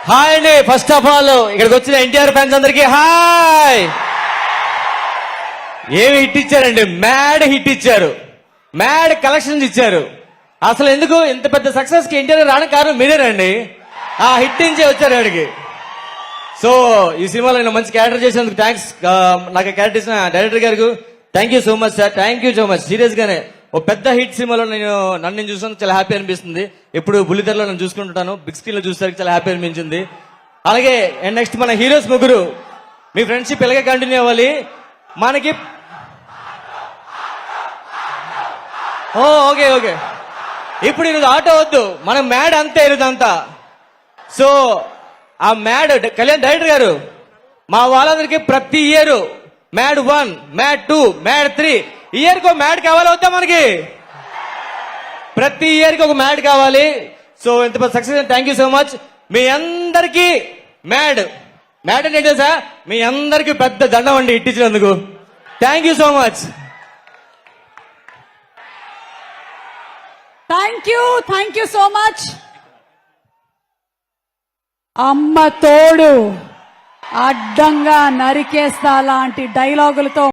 Hi అండి. First of all ఇక్కడికి వచ్చిన ఎన్టీఆర్ ఫ్యాన్స్ అందరికి హాయ్. ఏమి హిట్ ఇచ్చారండి, మ్యాడ్ హిట్ ఇచ్చారు, మ్యాడ్ కలెక్షన్స్ ఇచ్చారు. అసలు ఎందుకు ఇంత పెద్ద సక్సెస్ కి ఎన్టీఆర్ రావడానికి కారణం మీరేనండి. ఆ హిట్ నుంచే వచ్చారు ఆడికి. సో ఈ సినిమాలో నేను మంచి క్యారెక్టర్ చేసినందుకు థ్యాంక్స్. నాకు క్యారెక్టర్ ఇచ్చిన డైరెక్టర్ గారికి thank you so much sir. Thank you so much. Serious గానే ఓ పెద్ద హిట్ సినిమాలో నన్ను చూసినందుకు చాలా హ్యాపీ అనిపిస్తుంది. ఎప్పుడు బుల్లితెరలో నేను చూసుకుంటుంటాను, బిగ్ స్క్రీన్ లో చూసేసరికి చాలా హ్యాపీ అనిపించింది. అలాగే నెక్స్ట్ మన హీరోస్ ముగ్గురు, మీ ఫ్రెండ్షిప్ ఇలాగే కంటిన్యూ అవ్వాలి మనకి. Okay okay. ఇప్పుడు ఈరోజు ఆటో వద్దు, మనం మ్యాడ్ అంతే ఈరోజు అంతా. సో ఆ మ్యాడ్ కళ్యాణ్ డైరెక్టర్ గారు మా వాళ్ళందరికీ ప్రతి year mad 1, mad 2, mad 3 year కి ఒక మ్యాడ్ కావాలి అవుతా మనకి. ప్రతి ఇయర్ కి ఒక మ్యాడ్ కావాలి. సో ఇంత success thank you so much. మీ అందరికీ మ్యాడ్ మ్యాడ్ అంటే ఏంటో సార్, మీ అందరికీ పెద్ద దండం అండి ఇట్టించినందుకు. Thank you so much. Thank you so much. అమ్మ తోడు అడ్డంగా నరికేస్తా లాంటి డైలాగులతో